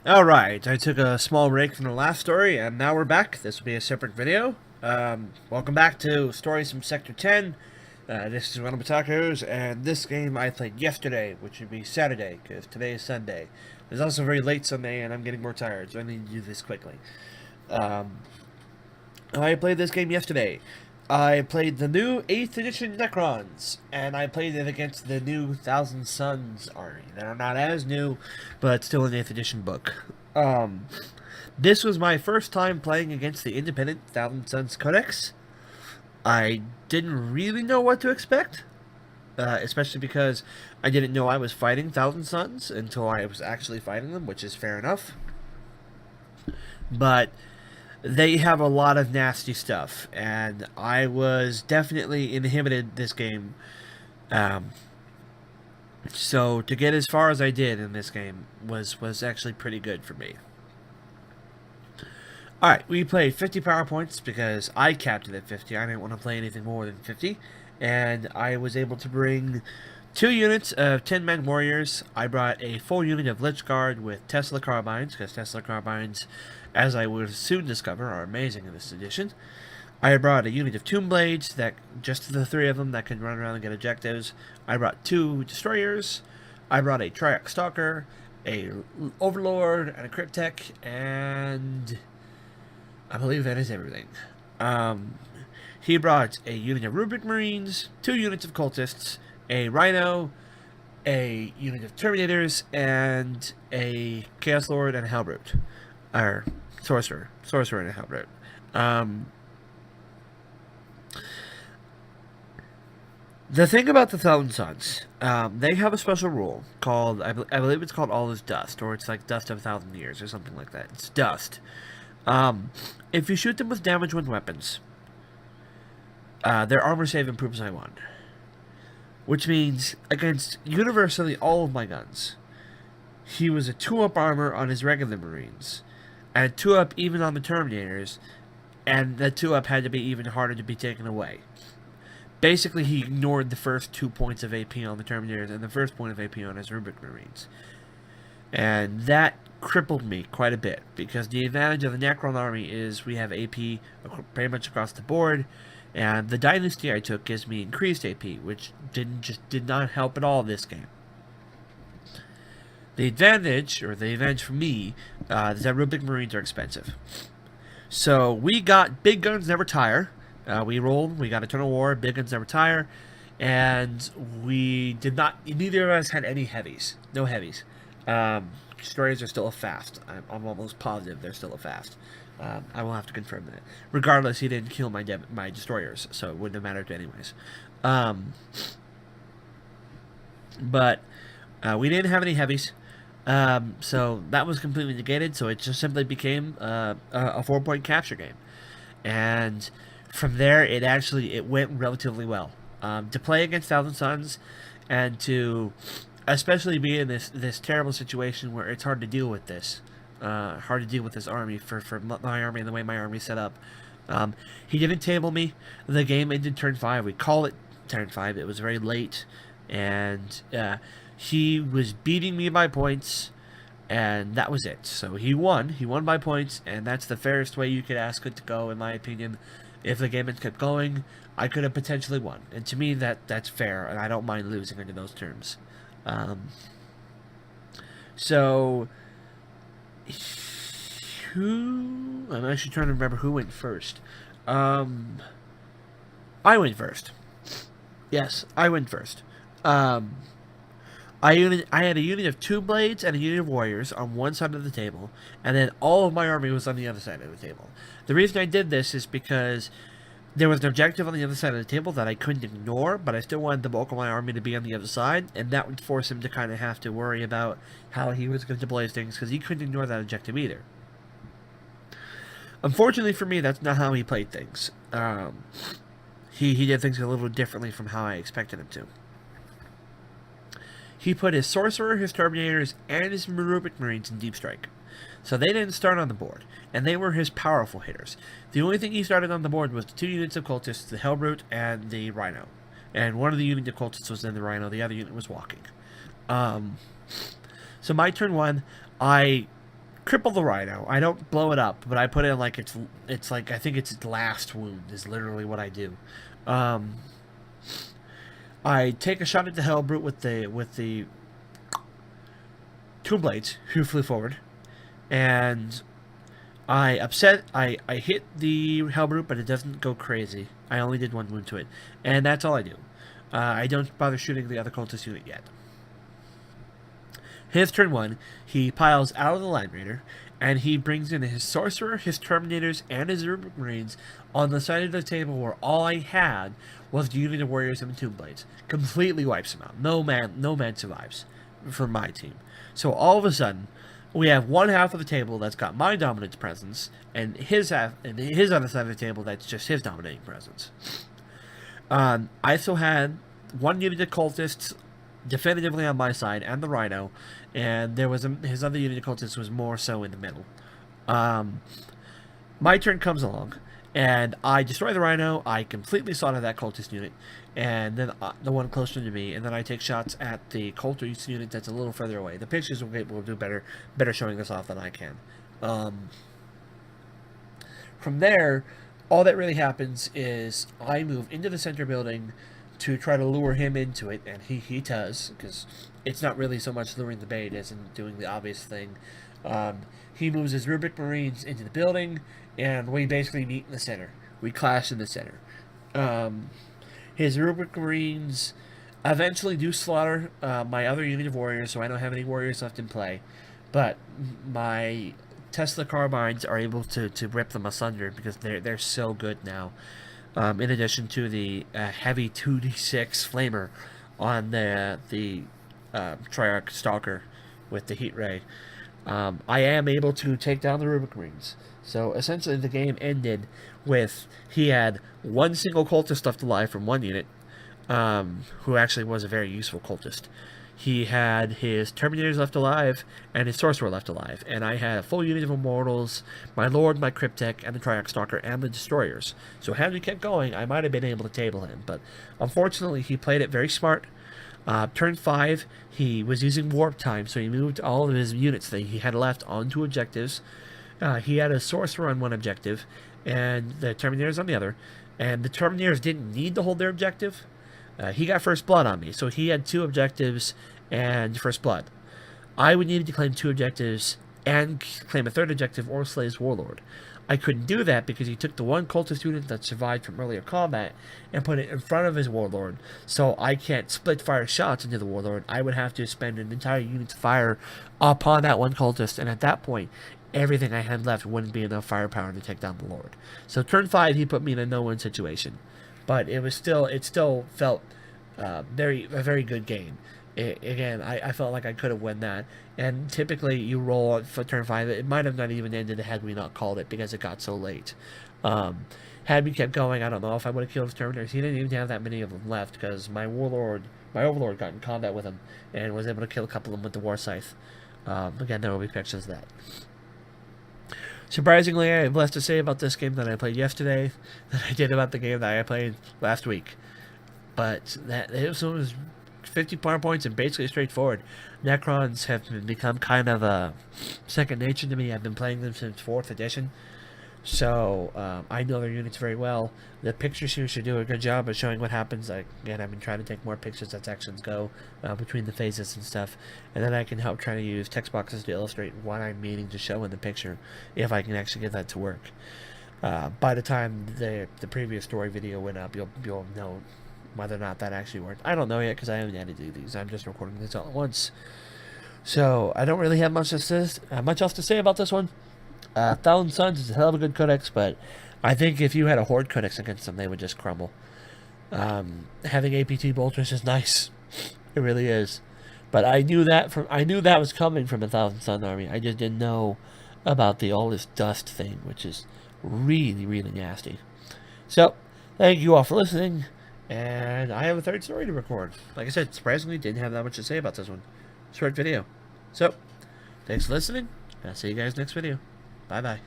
Alright, I took a small break from the last story, and now we're back. This will be a separate video. Welcome back to Stories from Sector 10. This is WellArmedWithTacos, and this game I played yesterday, which would be Saturday, because today is Sunday. It's also very late Sunday, and I'm getting more tired, so I need to do this quickly. I played this game yesterday. I played the new 8th edition Necrons, and I played it against the new Thousand Suns army. They're not as new, but still an 8th edition book. This was my first time playing against the independent Thousand Suns Codex. I didn't really know what to expect, especially because I didn't know I was fighting Thousand Suns until I was actually fighting them, which is fair enough. But they have a lot of nasty stuff, and I was definitely inhibited this game. So to get as far as I did in this game was actually pretty good for me. Alright, we played 50 power points because I capped it at 50. I didn't want to play anything more than 50. And I was able to bring 2 units of 10-man warriors. I brought a full unit of Lich Guard with Tesla carbines, because Tesla carbines, as I will soon discover, are amazing in this edition. I brought a unit of Tomb Blades, that just the 3 of them that can run around and get objectives. I brought 2 Destroyers. I brought a Triarch Stalker, a Overlord, and a Cryptek, and I believe that is everything. He brought a unit of Rubric Marines, 2 units of Cultists, a Rhino, a unit of Terminators, and a Chaos Lord and a Hellbrute. Or, Sorcerer and a Hellbrute. The thing about the Thousand Suns, they have a special rule called, I believe it's called All is Dust, or it's like Dust of 1,000 Years, or something like that. It's Dust. If you shoot them with damage with weapons, their armor save improves by 1. Which means, against universally all of my guns, he was a 2-up armor on his regular Marines, and 2-up even on the Terminators, and the 2-up had to be even harder to be taken away. Basically, he ignored the first 2 points of AP on the Terminators and the first point of AP on his Rubric Marines. And that crippled me quite a bit, because the advantage of the Necron army is we have AP pretty much across the board, and the Dynasty I took gives me increased AP, which did not help at all this game. The advantage for me, is that Rubric Marines are expensive. So we got Big Guns Never Tire. We rolled, we got Eternal War, Big Guns Never Tire, and we did not, neither of us had any heavies. No heavies. Destroyers are still a fast. I'm almost positive they're still a fast. I will have to confirm that. Regardless, he didn't kill my destroyers, so it wouldn't have mattered anyways. But we didn't have any heavies, so that was completely negated. So it just simply became a 4-point capture game, and from there it went relatively well. To play against Thousand Suns, and to especially be in this terrible situation where it's hard to deal with this. Hard to deal with this army for my army and the way my army is set up. He didn't table me. The game ended turn 5. We call it turn 5. It was very late, and he was beating me by points, and that was it. So he won. He won by points, and that's the fairest way you could ask it to go, in my opinion. If the game had kept going, I could have potentially won, and to me that's fair, and I don't mind losing under those terms. So I'm actually trying to remember who went first. I went first. Yes, I went first. I had a unit of 2 blades and a unit of warriors on one side of the table, and then all of my army was on the other side of the table. The reason I did this is because there was an objective on the other side of the table that I couldn't ignore, but I still wanted the bulk of my army to be on the other side, and that would force him to kind of have to worry about how he was going to blaze things, because he couldn't ignore that objective either. Unfortunately for me, that's not how he played things. He did things a little differently from how I expected him to. He put his Sorcerer, his Terminators, and his Rubric Marines in Deep Strike. So they didn't start on the board, and they were his powerful hitters. The only thing he started on the board was the 2 units of Cultists, the Hellbrute and the Rhino. And one of the units of Cultists was in the Rhino, the other unit was walking. So my turn 1, I cripple the rhino. I don't blow it up, but I put it in like it's like I think its last wound is literally what I do. Um, I take a shot at the Hellbrute with the Tomb Blades who flew forward, and I hit the Hellbrute, but it doesn't go crazy. I only did one wound to it, and that's all I do. I don't bother shooting the other cultist unit yet. His turn 1, he piles out of the Land Raider, and he brings in his Sorcerer, his Terminators, and his Rubric Marines on the side of the table where all I had was the unit of Warriors and Tomb Blades. Completely wipes them out. No man survives for my team. So all of a sudden, we have one half of the table that's got my dominance presence, and his half, and his other side of the table that's just his dominating presence. I still had one unit of cultists definitively on my side, and the Rhino, and there was his other unit of cultists was more so in the middle. My turn comes along, and I destroy the Rhino. I completely slaughter that cultist unit, and then the one closer to me, and then I take shots at the cultist unit that's a little further away. The pictures will do better showing this off than I can. From there, all that really happens is I move into the center building to try to lure him into it, and he does, because it's not really so much luring the bait as in doing the obvious thing. He moves his Rubric Marines into the building, and we basically meet in the center. We clash in the center. His Rubric Marines eventually do slaughter my other unit of warriors, so I don't have any warriors left in play. But my Tesla carbines are able to rip them asunder because they're so good now. In addition to the heavy 2d6 flamer on the Triarch Stalker with the heat ray, I am able to take down the Rubric Marines. So essentially the game ended with he had one single cultist left alive from one unit, who actually was a very useful cultist. He had his Terminators left alive and his Sorcerer left alive, and I had a full unit of Immortals, my Lord, my Cryptek, and the Triarch Stalker, and the Destroyers. So had we kept going, I might have been able to table him, but unfortunately he played it very smart. Turn 5, he was using Warp Time, so he moved all of his units that he had left onto objectives. He had a Sorcerer on one objective, and the Terminators on the other, and the Terminators didn't need to hold their objective. He got First Blood on me, so he had 2 objectives and First Blood. I would need to claim 2 objectives and claim a 3rd objective or slay his Warlord. I couldn't do that because he took the one cultist unit that survived from earlier combat and put it in front of his Warlord, so I can't split fire shots into the Warlord. I would have to spend an entire unit's fire upon that one cultist, and at that point, everything I had left wouldn't be enough firepower to take down the Lord. So turn 5, he put me in a no-win situation. But it still felt a very good game. Again, I felt like I could have won that. And typically, you roll for turn 5. It might have not even ended had we not called it because it got so late. Had we kept going, I don't know if I would have killed his Terminators. He didn't even have that many of them left because my Overlord got in combat with him and was able to kill a couple of them with the War Scythe. Again, there will be pictures of that. Surprisingly, I have less to say about this game than I played yesterday than I did about the game that I played last week. But this one was 50 power points and basically straightforward. Necrons have become kind of a second nature to me. I've been playing them since 4th edition. So, I know their units very well. The pictures here should do a good job of showing what happens. Again, I've been trying to take more pictures as sections go between the phases and stuff. And then I can help try to use text boxes to illustrate what I'm meaning to show in the picture, if I can actually get that to work. By the time the previous story video went up, you'll know whether or not that actually worked. I don't know yet because I haven't edited these. I'm just recording this all at once. So, I don't really have much else to say about this one. Thousand Suns is a hell of a good codex, but I think if you had a Horde codex against them, they would just crumble. Having APT bolters is nice. It really is. But I knew that was coming from a Thousand Sun army. I just didn't know about the all this dust thing, which is really, really nasty. So, thank you all for listening, and I have a 3rd story to record. Like I said, surprisingly, didn't have that much to say about this one. Short video. So, thanks for listening, and I'll see you guys next video. Bye-bye.